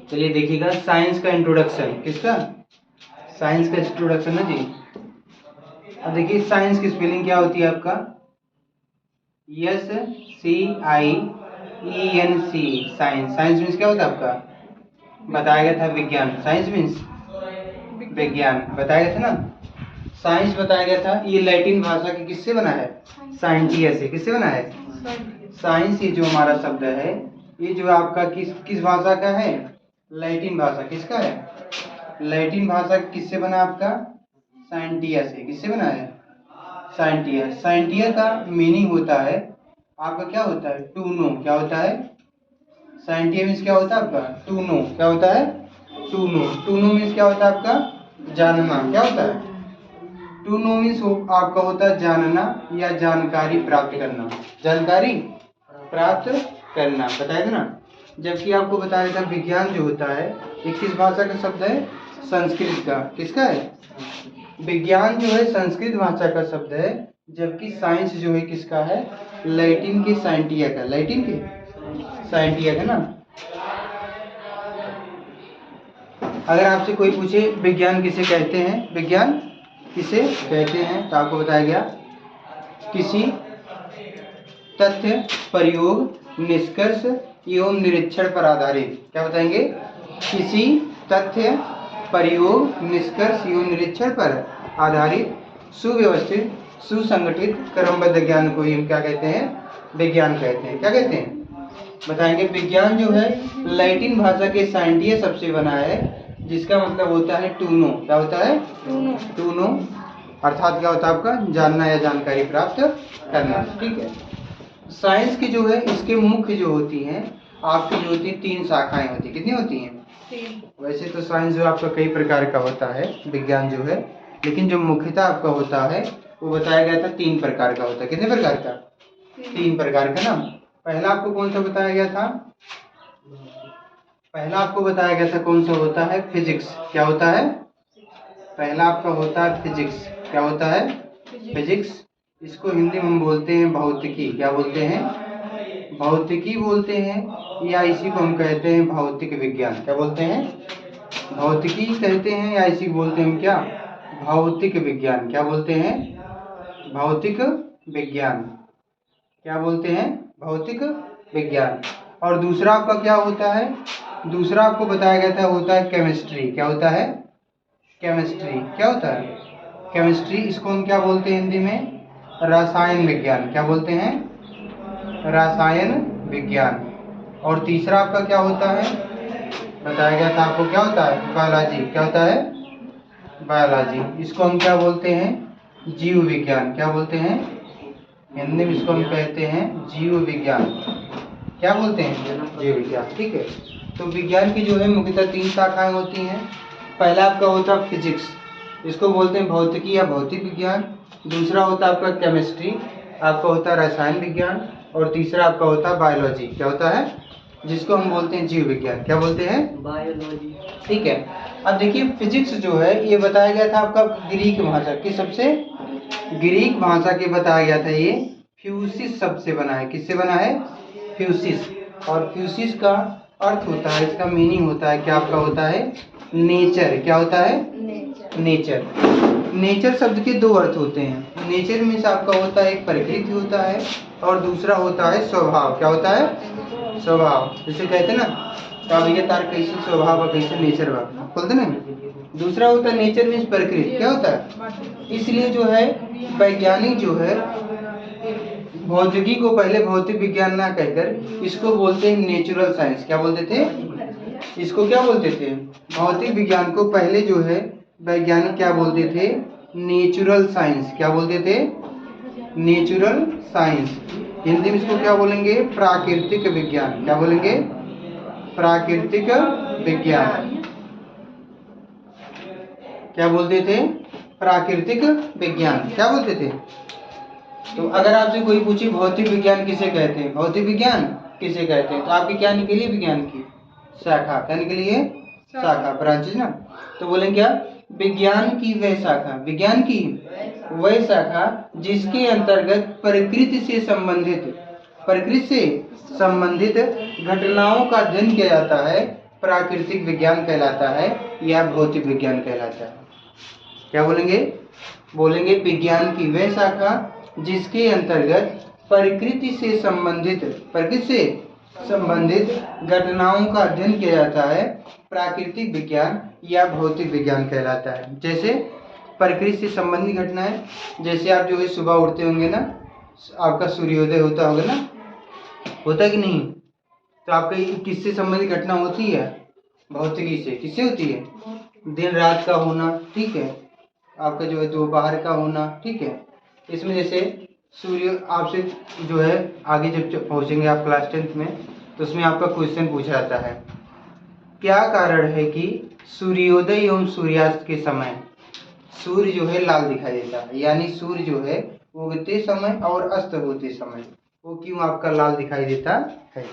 चलिए देखिएगा, साइंस का इंट्रोडक्शन। किसका? साइंस का इंट्रोडक्शन ना जी। अब देखिए साइंस की स्पेलिंग क्या होती है आपका? SCIENC, science. साइंस मीन्स क्या होता है आपका? बताया गया था विज्ञान। साइंस मीन्स विज्ञान, बताया गया था ना। साइंस बताया गया था। ये लैटिन भाषा की किससे बना है? साइंटिया से। किससे बना है? साइंस। ये जो हमारा शब्द है, ये जो आपका किस भाषा का है? लैटिन भाषा। किसका है? लैटिन भाषा किससे बना आपका? साइंटिया से। किससे बना है? साइंटिया। साइंटिया का मीनिंग होता है आपका, क्या होता है? To know. क्या होता है? साइंटिया मीन्स क्या होता है आपका? To know. क्या होता है? To know. To know means क्या होता है आपका? जानना। क्या होता है? टू नो मीन्स आपका होता है जानना या जानकारी प्राप्त करना। जानकारी प्राप्त करना, बताया था ना। जबकि आपको बताया था विज्ञान जो होता है, ये किस भाषा का शब्द है? संस्कृत का। किसका है? विज्ञान जो है संस्कृत भाषा का शब्द है, जबकि साइंस जो है किसका है? लैटिन के साइंटिया का। लैटिन के साइंटिया का ना। अगर आपसे कोई पूछे विज्ञान किसे कहते हैं, विज्ञान किसे कहते हैं, तो आपको बताया गया किसी तथ्य, प्रयोग, निष्कर्ष एवं निरीक्षण पर आधारित। क्या बताएंगे? किसी तथ्य, प्रयोग, निष्कर्ष एवं निरीक्षण पर आधारित सुव्यवस्थित, सुसंगठित, क्रमबद्ध ज्ञान को ही हम क्या कहते हैं? विज्ञान कहते हैं। क्या कहते हैं? बताएंगे। विज्ञान जो है लैटिन भाषा के साइंटिया शब्द से बना है, जिसका मतलब होता है टू नो। क्या होता है? टू नो अर्थात क्या होता है आपका? जानना या जानकारी प्राप्त करना। ठीक है। साइंस की जो है, इसके मुख्य जो होती हैं आपकी, जो होती है 3 शाखाएं होती है। कितनी होती हैं? 3। वैसे तो साइंस जो आपका कई प्रकार का होता है, विज्ञान जो है, लेकिन जो मुख्यतः आपका होता है वो बताया गया था 3 प्रकार का होता है। कितने प्रकार का? 3 प्रकार का ना। पहला आपको कौन सा बताया गया था? पहला आपको बताया गया था कौन सा होता है? फिजिक्स। क्या होता है? पहला आपका होता है फिजिक्स। क्या होता है? फिजिक्स। इसको हिंदी में हम बोलते हैं भौतिकी। क्या बोलते हैं? भौतिकी बोलते हैं, या इसी को हम कहते हैं भौतिक विज्ञान। क्या बोलते हैं? भौतिकी कहते हैं, या इसी को बोलते हैं हम क्या? भौतिक विज्ञान। क्या बोलते हैं? भौतिक विज्ञान। क्या बोलते हैं? भौतिक विज्ञान। और दूसरा आपका क्या होता है? दूसरा आपको बताया गया था होता है केमिस्ट्री। क्या होता है? केमिस्ट्री। क्या होता है? केमिस्ट्री। इसको हम क्या बोलते हैं हिंदी में? रसायन विज्ञान। क्या बोलते हैं? रसायन विज्ञान। और तीसरा आपका क्या होता है? बताया गया था आपको, क्या होता है? बायोलॉजी। क्या होता है? बायोलॉजी। इसको हम क्या बोलते हैं? जीव विज्ञान। क्या बोलते हैं? हिंदी में इसको हम कहते हैं जीव विज्ञान। क्या बोलते हैं? जीव विज्ञान। ठीक है। तो विज्ञान की जो है मुख्यतः 3 शाखाएं होती हैं। पहला आपका होता है फिजिक्स, इसको बोलते हैं भौतिकी या भौतिक विज्ञान। दूसरा होता है आपका केमिस्ट्री, आपका होता है रसायन विज्ञान। और तीसरा आपका होता है बायोलॉजी। क्या होता है? जिसको हम बोलते हैं जीव विज्ञान। क्या बोलते हैं? बायोलॉजी। ठीक है। अब देखिए फिजिक्स जो है ये बताया गया था आपका ग्रीक भाषा की, सबसे ग्रीक भाषा के बताया गया था। ये फ्यूसिस शब्द से बना है। किससे बना है? फ्यूसिस। और फ्यूसिस का अर्थ होता है, इसका मीनिंग होता है क्या आपका होता है? नेचर। क्या होता है? नेचर। नेचर शब्द के 2 अर्थ होते हैं। नेचर मीन्स आपका होता है एक प्रकृति होता है, और दूसरा होता है स्वभाव। क्या होता है? स्वभाव। जैसे कहते हैं ना, भैया तार कैसे स्वभाव और कैसे नेचर बोलते ना। दूसरा होता है नेचर मीन्स प्रकृति। क्या होता है? इसलिए जो है वैज्ञानिक जो है भौतिकी को पहले भौतिक विज्ञान ना कहकर इसको बोलते हैं नेचुरल साइंस। क्या बोलते थे? इसको क्या बोलते थे? भौतिक विज्ञान को पहले जो है वैज्ञानिक क्या बोलते थे? Natural science. क्या बोलते थे? Natural science. हिंदी में इसको क्या बोलेंगे? प्राकृतिक विज्ञान। क्या बोलेंगे? प्राकृतिक विज्ञान। क्या बोलते थे? प्राकृतिक विज्ञान। क्या बोलते थे? तो अगर आपसे कोई पूछे भौतिक विज्ञान किसे कहते हैं, भौतिक विज्ञान किसे कहते हैं, तो आपकी क्या निकली? विज्ञान की शाखा। क्या निकली है? शाखा, ब्रांचेज ना। तो बोलेंगे क्या? विज्ञान की वह शाखा, विज्ञान की वह शाखा जिसके अंतर्गत प्रकृति से संबंधित घटनाओं का अध्ययन किया जाता है, प्राकृतिक विज्ञान कहलाता है या भौतिक विज्ञान कहलाता है? क्या बोलेंगे? बोलेंगे विज्ञान की वह शाखा जिसके अंतर्गत प्रकृति से संबंधित घटनाओं का अध्ययन किया जाता है, प्राकृतिक विज्ञान या भौतिक विज्ञान कहलाता है। जैसे प्रकृति से संबंधित घटनाएं, जैसे आप जो है सुबह उठते होंगे ना, आपका सूर्योदय होता होगा ना, होता कि नहीं? तो आपका किससे संबंधित घटना होती है? भौतिकी से। किससे होती है? दिन रात का होना, ठीक है, आपका जो है दोपहर का होना, ठीक है। इसमें जैसे सूर्य आपसे जो है आगे जब पहुंचेंगे आप क्लास 10th में, तो उसमें आपका क्वेश्चन पूछा जाता है, क्या कारण है कि सूर्योदय एवं सूर्यास्त के समय सूर्य जो है लाल दिखाई देता है? यानी सूर्य जो है उगते समय और अस्त होते समय वो क्यों आपका लाल दिखाई देता है?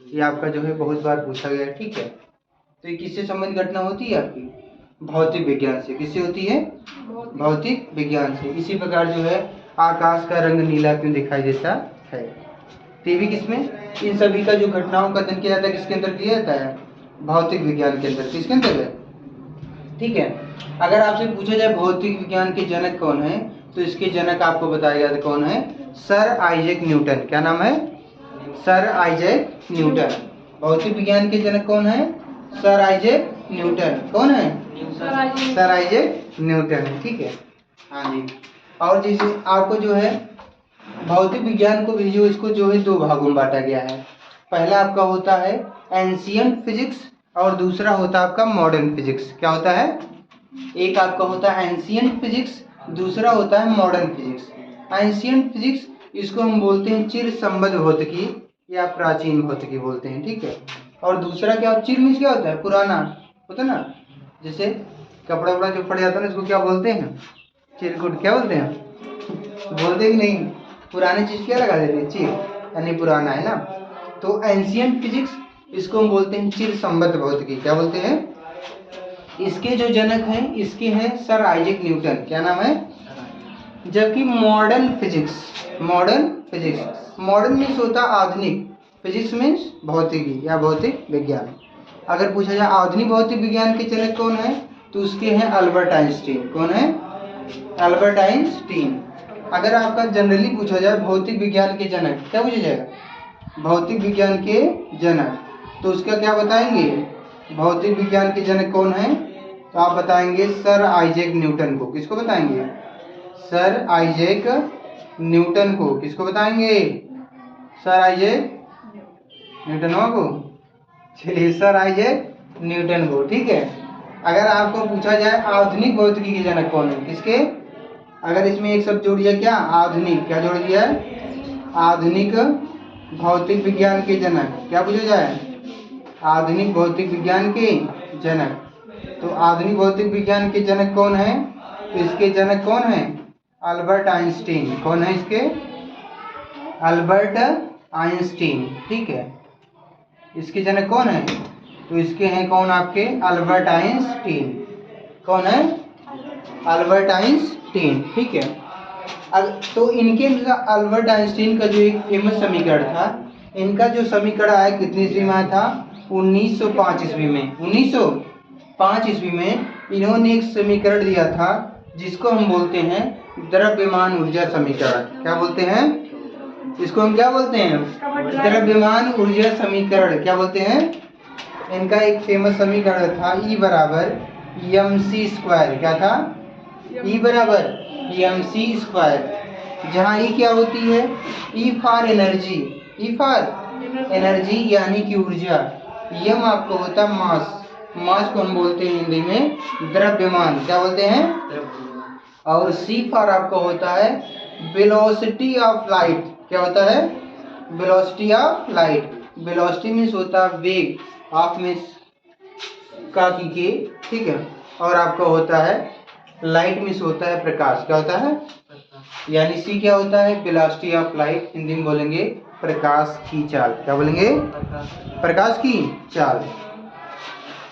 ये आपका जो है बहुत बार पूछा गया, ठीक है। तो ये किससे संबंधित घटना होती है आपकी? भौतिक विज्ञान से। किससे होती है? भौतिक विज्ञान से। इसी प्रकार जो है आकाश का रंग नीला क्यों दिखाई देता है? तो भी किसमें? इन सभी का जो घटनाओं का अध्ययन किया जाता है किसके अंदर किया जाता है? भौतिक विज्ञान के अंदर। किसके अंदर है? ठीक है। अगर आपसे पूछा जाए भौतिक विज्ञान के जनक कौन है, तो इसके जनक आपको बताया गया कौन है? Sir Isaac Newton. क्या नाम है? Sir Isaac Newton. भौतिक विज्ञान के जनक कौन है? Sir Isaac Newton. कौन है? सर आइजैक न्यूटन है, ठीक है। हाँ जी। और जैसे आपको जो है भौतिक विज्ञान को भी जो इसको जो है दो भागों में बांटा गया है। पहला आपका होता है एंशिएंट फिजिक्स और दूसरा होता है आपका मॉडर्न फिजिक्स। क्या होता है? एक आपका होता है एंशिएंट फिजिक्स, दूसरा होता है मॉडर्न फिजिक्स। एंशिएंट फिजिक्स इसको हम बोलते हैं चिर संबद्ध भौतिकी या प्राचीन भौतिकी बोलते हैं, ठीक है। और दूसरा क्या? चिर मीन्स क्या होता है? पुराना होता है ना, जैसे कपड़ा वपड़ा जो फट जाता है ना, इसको क्या बोलते हैं? चिरकुट। क्या बोलते हैं? बोलते कि नहीं? पुरानी चीज क्या लगा देते हैं? चिर, यानी पुराना, है ना। तो एंशिएंट फिजिक्स इसको हम बोलते हैं चिर संबद्ध भौतिकी। क्या बोलते हैं? इसके जो जनक हैं इसके हैं सर आइजैक न्यूटन। क्या नाम है? जबकि मॉडर्न मीन्स होता आधुनिक, फिजिक्स मीन्स भौतिकी या भौतिक विज्ञान। अगर पूछा जाए आधुनिक भौतिक विज्ञान के जनक कौन है, तो उसके हैं अल्बर्ट आइंस्टीन। कौन है? Albert Einstein. अगर आपका जनरली पूछा जाए भौतिक विज्ञान के जनक, क्या पूछा जाएगा? भौतिक विज्ञान के जनक, तो उसका क्या बताएंगे? भौतिक विज्ञान के जनक कौन है? तो आप बताएंगे सर आइजैक न्यूटन को। किसको बताएंगे? सर आइजैक न्यूटन को। किसको बताएंगे? सर आइजैक न्यूटन को। चलिए, सर आइजैक न्यूटन को, ठीक है। अगर आपको पूछा जाए आधुनिक भौतिकी के जनक कौन है, किसके? अगर इसमें एक शब्द जोड़ दिया, क्या? आधुनिक। क्या जोड़ दिया है? आधुनिक भौतिक विज्ञान के जनक। क्या पूछा जाए? आधुनिक भौतिक विज्ञान के जनक। तो आधुनिक भौतिक विज्ञान के जनक कौन है? तो इसके जनक कौन है? Albert Einstein. कौन है इसके? अल्बर्ट आइंस्टीन, ठीक है। इसके जनक कौन है? तो इसके हैं कौन आपके? Albert Einstein. कौन है? अल्बर्ट आइंस्टीन, ठीक है। तो इनके अल्बर्ट आइंस्टीन का जो एक फेमस समीकरण था, इनका जो समीकरण आया कितनी ईस्वी में आया था? 1905 ईस्वी में। 1905 ईस्वी में इन्होंने एक समीकरण दिया था जिसको हम बोलते हैं द्रव्यमान ऊर्जा समीकरण। क्या बोलते हैं इसको? हम क्या बोलते हैं? द्रव्यमान ऊर्जा समीकरण। क्या बोलते हैं? इनका एक फेमस समीकरण था E बराबर mc स्क्वायर। क्या था? E बराबर mc स्क्वायर, जहाँ E क्या होती है? E for energy. E for energy यानी कि ऊर्जा। m आपको होता मास। मास को हम बोलते हैं हिंदी में द्रव्यमान। क्या बोलते हैं? और c फॉर आपका होता है वेलोसिटी ऑफ लाइट। क्या होता है? Velocity of light. Velocity means होता है वेग, ऑफ मीन्स का के, ठीक है। और आपका होता है लाइट मीन्स होता है प्रकाश। क्या होता है? यानी सी क्या होता है? Velocity of light. हिंदी में बोलेंगे प्रकाश की चाल। क्या बोलेंगे? प्रकाश की चाल।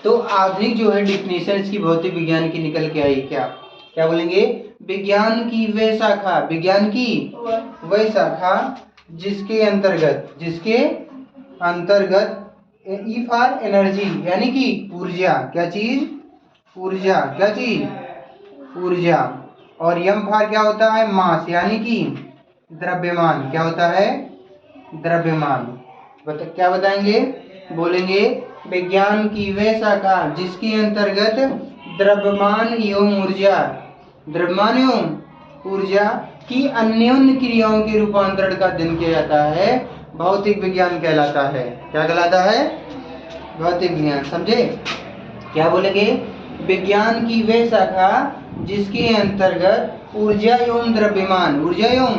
तो आधुनिक जो है डिफिनेशन इसकी भौतिक विज्ञान की निकल के आई। क्या क्या बोलेंगे? विज्ञान की वह शाखा, विज्ञान की वह शाखा जिसके अंतर्गत ई फॉर एनर्जी यानी कि ऊर्जा, क्या चीज, ऊर्जा, क्या चीज, ऊर्जा। और यम फॉर क्या होता है, मास यानी कि द्रव्यमान, क्या होता है, द्रव्यमान। क्या बताएंगे, बोलेंगे विज्ञान की वह शाखा जिसके अंतर्गत द्रव्यमान एवं ऊर्जा, द्रव्यमान एवं ऊर्जा की अन्योन्य क्रियाओं के रूपांतरण का अध्ययन किया जाता है, भौतिक विज्ञान कहलाता है। क्या कहलाता है, भौतिक विज्ञान। समझे, क्या बोलेंगे, विज्ञान की वह शाखा जिसके अंतर्गत ऊर्जा एवं द्रव्यमान, ऊर्जा एवं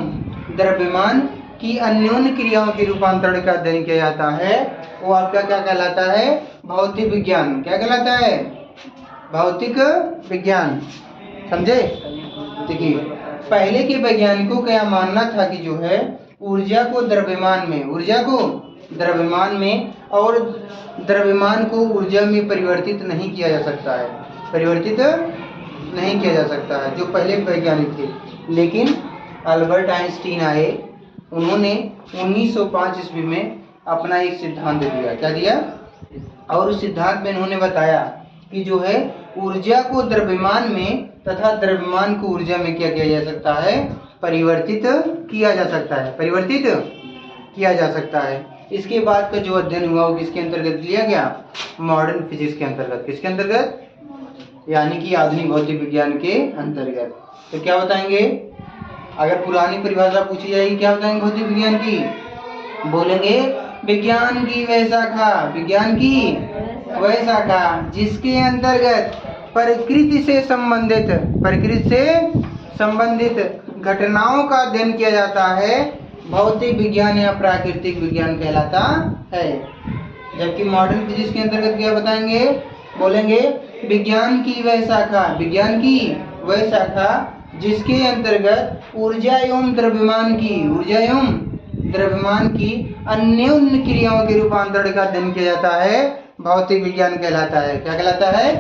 द्रव्यमान की अन्योन्य क्रियाओं के रूपांतरण का अध्ययन किया जाता है, वो आपका क्या कहलाता है, भौतिक विज्ञान। क्या कहलाता है, भौतिक विज्ञान। समझे। देखिए, पहले के वैज्ञानिकों का यह मानना था कि जो है ऊर्जा को द्रव्यमान में, ऊर्जा को द्रव्यमान में और द्रव्यमान को ऊर्जा में परिवर्तित नहीं किया जा सकता है, परिवर्तित नहीं किया जा सकता है, जो पहले वैज्ञानिक थे। लेकिन अल्बर्ट आइंस्टीन आए, उन्होंने 1905 ईस्वी में अपना एक सिद्धांत दिया। क्या दिया, और उस सिद्धांत में उन्होंने बताया कि जो है ऊर्जा को द्रव्यमान में तथा द्रव्यमान को ऊर्जा में क्या किया जा सकता है, परिवर्तित किया जा सकता है, परिवर्तित किया जा सकता है। इसके बाद का जो अध्ययन हुआ वो किसके अंतर्गत लिया गया, मॉडर्न फिजिक्स के अंतर्गत। किसके अंतर्गत, यानी कि आधुनिक भौतिक विज्ञान के अंतर्गत। तो क्या बताएंगे, अगर पुरानी परिभाषा पूछी जाएगी क्या बताएंगे भौतिक विज्ञान की, बोलेंगे विज्ञान की वह शाखा, विज्ञान की वह शाखा जिसके अंतर्गत प्रकृति से संबंधित, प्रकृति से संबंधित घटनाओं का अध्ययन किया जाता है, भौतिक विज्ञान या प्राकृतिक विज्ञान कहलाता है। जबकि मॉडर्न फिजिक्स के अंतर्गत क्या बताएंगे, बोलेंगे विज्ञान की वह शाखा, विज्ञान की वह शाखा जिसके अंतर्गत ऊर्जा एवं द्रव्यमान की, ऊर्जा एवं द्रव्यमान की अन्योन्य क्रियाओं के रूपांतरण का अध्ययन किया जाता है, भौतिक विज्ञान कहलाता है। क्या कहलाता है,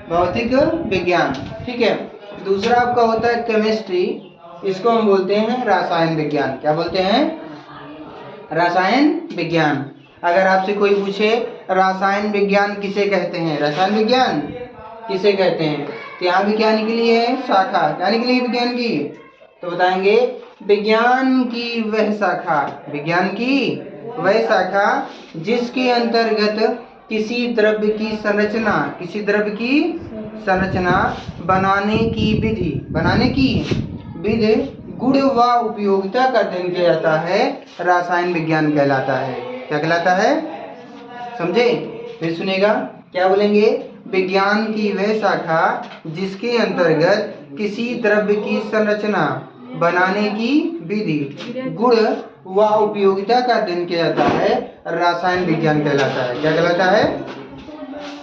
भौतिक विज्ञान। ठीक है। दूसरा आपका होता है केमिस्ट्री, इसको हम बोलते हैं रसायन विज्ञान। क्या बोलते हैं, रसायन विज्ञान। अगर आपसे कोई पूछे रसायन विज्ञान किसे कहते हैं, रसायन विज्ञान किसे कहते हैं, तो यहाँ भी क्या निकली है, शाखा। क्या निकली है विज्ञान की, तो बताएंगे विज्ञान की वह शाखा, विज्ञान की वह शाखा जिसके अंतर्गत किसी द्रव्य की संरचना, किसी द्रव्य की संरचना बनाने की विधि, बनाने की विधि, गुण व उपयोगिता का अध्ययन किया जाता है, रसायन विज्ञान कहलाता है। क्या कहलाता है, समझे। फिर सुनेगा, क्या बोलेंगे, विज्ञान की वह शाखा जिसके अंतर्गत किसी द्रव्य की संरचना बनाने की विधि, गुण व उपयोगिता का अध्ययन किया जाता है, रसायन विज्ञान कहलाता है। क्या कहलाता है।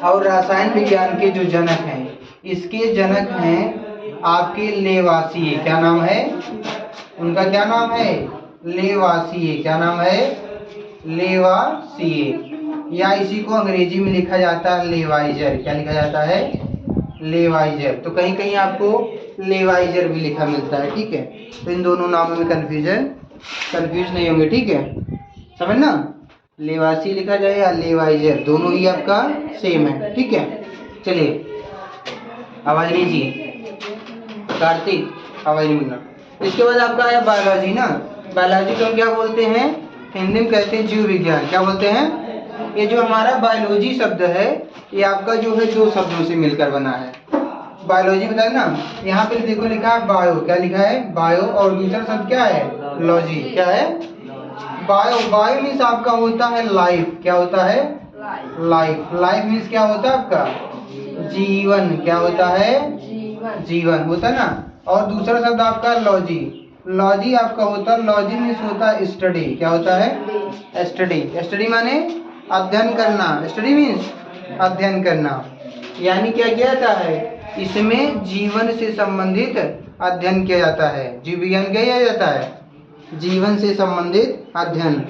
और रसायन विज्ञान के जो जनक हैं, इसके जनक हैं आपके लेवासिए। क्या नाम है उनका, क्या नाम है, लेवासिए। क्या नाम है, लेवासिए, या इसी को अंग्रेजी में लिखा जाता है लेवाइजर। क्या लिखा जाता है, लेवाइजर। तो कहीं कहीं आपको लेवाइजर भी लिखा मिलता है। ठीक है। तो इन दोनों नामों में कंफ्यूज नहीं होंगे। ठीक है, समझना, लेवासी लिखा जाए या लेवाइजर, दोनों ही आपका सेम है। ठीक है। चलिए, आवाज लीजिए, कार्तिक आवाज नहीं मिलना। इसके बाद आपका है बायोलॉजी ना। बायोलॉजी को हम क्या बोलते हैं, हिंदी में कहते हैं जीव विज्ञान। क्या बोलते हैं, ये जो हमारा बायोलॉजी शब्द है ये आपका जो है दो शब्दों से मिलकर बना है। बायोलॉजी बताया ना, यहाँ पे देखो लिखा है बायो। क्या लिखा है, बायो, और दूसरा शब्द क्या है, लॉजी। क्या है, बायो। बायो मीन्स आपका होता है लाइफ। क्या होता है, लाइफ। लाइफ मीन्स क्या होता है आपका, जीवन। क्या होता है, जीवन होता है ना। और दूसरा शब्द आपका लॉजी। लॉजी आपका होता है, लॉजी मीन्स होता है स्टडी। क्या होता है, स्टडी। स्टडी माने अध्ययन करना, स्टडी मीन्स अध्ययन करना। यानी क्या किया जाता है, इसमें जीवन से संबंधित अध्ययन किया जाता है। जीव विज्ञान क्या किया जाता है, जीवन से संबंधित अध्ययन।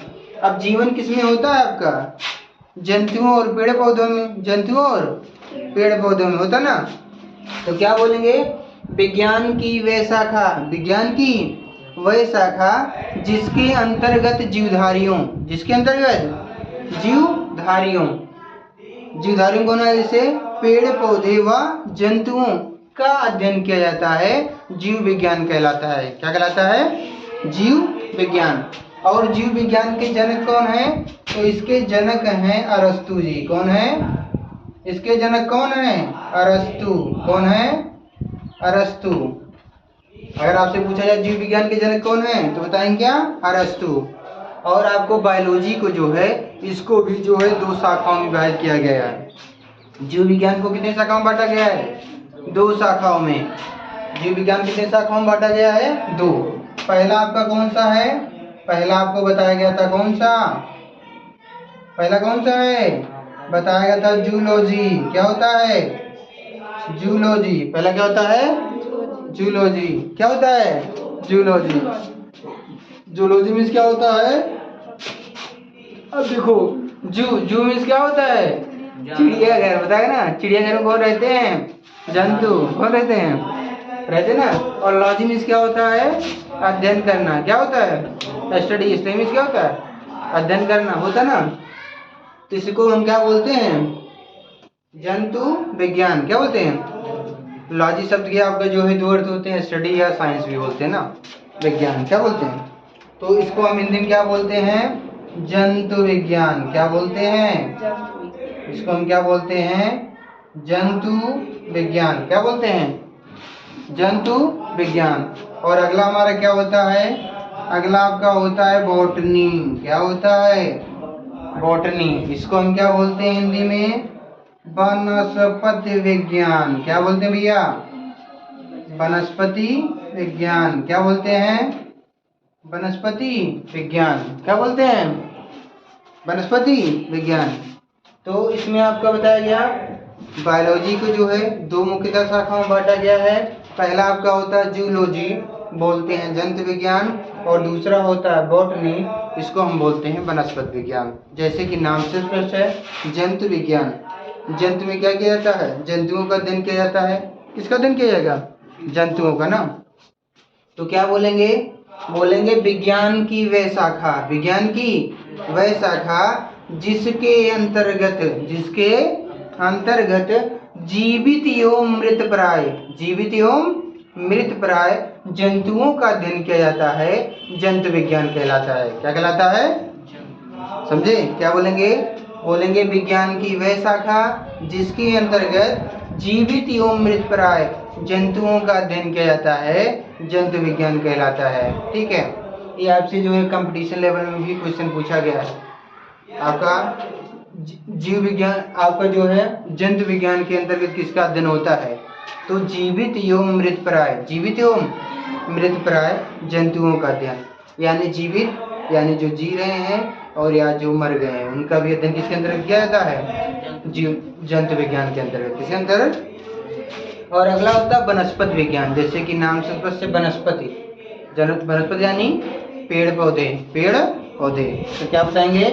अब जीवन किसमें होता है आपका, जंतुओं और पेड़ पौधों में, जंतुओं और पेड़ पौधों में होता ना। तो क्या बोलेंगे, विज्ञान की वह शाखा, विज्ञान की वह शाखा जिसके अंतर्गत जीवधारियों, जिसके अंतर्गत जीवधारियों जीवधारियों। जीवधारियों कौन है? जैसे पेड़ पौधे व जंतुओं का अध्ययन किया जाता है, जीव विज्ञान कहलाता है। क्या कहलाता है? जीव विज्ञान। और जीव विज्ञान के जनक कौन है? तो इसके जनक हैं अरस्तु जी। कौन है? इसके जनक कौन है? अरस्तु। कौन है? अरस्तु। अगर आपसे पूछा जाए जीव विज्ञान के जनक कौन है तो बताएंगे क्या? अरस्तु। और आपको बायोलॉजी को जो है इसको भी जो है 2 शाखाओं में विभाजित किया गया है। जीव विज्ञान को कितने शाखाओं में बांटा गया है? 2 शाखाओं में। जीव विज्ञान कितने शाखाओं में बांटा गया है? 2। पहला आपका कौन सा है? पहला आपको बताया गया था कौन सा? पहला कौन सा है? बताया गया था जूलॉजी। क्या होता है? जूलॉजी। पहला क्या होता है? जूलॉजी। क्या होता है? जूलॉजी। जूलॉजी मीन्स क्या होता है? अब देखो, जू मीन्स क्या होता है? चिड़ियाघर। बताया ना, चिड़ियाघर में कौन रहते हैं? जंतु। कौन रहते हैं? रहते ना। और लॉजी मीन्स क्या होता है? अध्ययन करना। क्या होता है? स्टडी। स्टडी मीन्स क्या होता है? अध्ययन करना होता ना। तो इसको हम क्या बोलते हैं? जंतु विज्ञान। क्या बोलते हैं? लॉजी शब्द के आपका जो है 2 अर्थ होते हैं, स्टडी या साइंस भी बोलते हैं ना, विज्ञान। क्या बोलते हैं? तो इसको हम हिंदी में क्या बोलते हैं? जंतु विज्ञान। क्या बोलते हैं? इसको हम क्या बोलते हैं? जंतु विज्ञान। क्या बोलते हैं? जंतु विज्ञान। और अगला हमारा क्या होता है? अगला आपका होता है बॉटनी। क्या होता है? बॉटनी। इसको हम क्या बोलते हैं हिंदी में? वनस्पति विज्ञान। क्या बोलते हैं भैया? वनस्पति विज्ञान। क्या बोलते हैं? वनस्पति विज्ञान। क्या बोलते हैं? वनस्पति विज्ञान। तो इसमें आपका बताया गया बायोलॉजी को जो है 2 मुख्यतः शाखाओं में बांटा गया है। पहला आपका होता है जूलॉजी, बोलते हैं जंतु विज्ञान। और दूसरा होता है बॉटनी, इसको हम बोलते हैं वनस्पति विज्ञान। जैसे कि नाम से स्पष्ट है, जंतु विज्ञान। जंतु में क्या किया जाता है? जंतुओं का अध्ययन किया जाता है। किसका अध्ययन किया जाएगा? जंतुओं का ना। तो क्या बोलेंगे? बोलेंगे विज्ञान की वह शाखा। विज्ञान की वह शाखा जिसके अंतर्गत जीवित एवं मृतप्राय, जीवित एवं मृतप्राय जंतुओं का अध्ययन किया जाता है, जंतु विज्ञान कहलाता है। क्या कहलाता है? समझे? क्या बोलेंगे? बोलेंगे विज्ञान की वह शाखा जिसके अंतर्गत जीवित एवं मृतप्राय जंतुओं का अध्ययन किया जाता है, जंतु विज्ञान कहलाता है। ठीक है। ये आपसे जो है कंपटीशन लेवल में भी क्वेश्चन पूछा गया है। आपका जीव विज्ञान आपका जो है जंतु विज्ञान के अंतर्गत किसका अध्ययन होता है? तो जीवित एवं मृतप्राय, जीवित एवं मृतप्राय जंतुओं का अध्ययन। यानी जीवित यानी जो जी रहे हैं और या जो मर गए हैं, उनका भी अध्ययन किसके अंतर्गत किया जाता है? जंतु विज्ञान के अंतर्गत। किसके अंतर्गत? और अगला होता है वनस्पति विज्ञान। जैसे कि नाम से स्पष्ट है, वनस्पति। वनस्पति यानी पेड़ पौधे। पेड़ पौधे। तो क्या बताएंगे?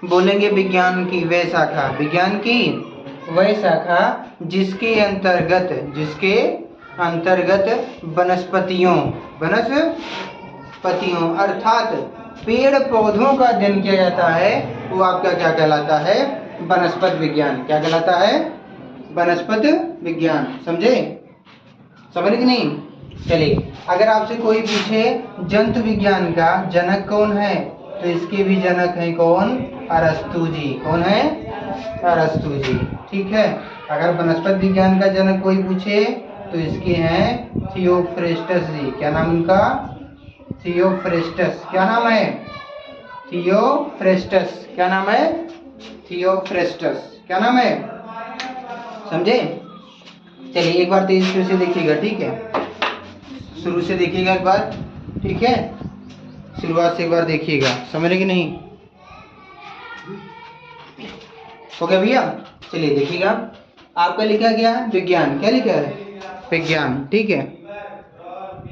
बोलेंगे विज्ञान की वह शाखा, विज्ञान की वह शाखा जिसके अंतर्गत वनस्पतियों अर्थात पेड़ पौधों का अध्ययन किया जाता है, वो आपका क्या कहलाता है? वनस्पति विज्ञान। क्या कहलाता है? वनस्पति विज्ञान। समझे? समझ कि नहीं? चलिए, अगर आपसे कोई पूछे जंतु विज्ञान का जनक कौन है, तो इसके भी जनक हैं कौन? अरस्तु जी। कौन है? अरस्तु जी। ठीक है। अगर वनस्पति विज्ञान का जनक कोई पूछे तो इसके हैं थियोफ्रेस्टस जी। क्या नाम उनका? थियोफ्रेस्टस। क्या नाम है? थियोफ्रेस्टस। क्या नाम है? थियोफ्रेस्टस। क्या नाम है? समझे? चलिए एक बार तेज से देखिएगा। ठीक है, शुरू से देखिएगा एक बार। ठीक है, शुरुआत से एक बार देखिएगा। समझ रहे कि नहीं? हो गया भैया? चलिए देखिएगा, आपका लिखा गया है विज्ञान। क्या लिखा है? विज्ञान। ठीक है।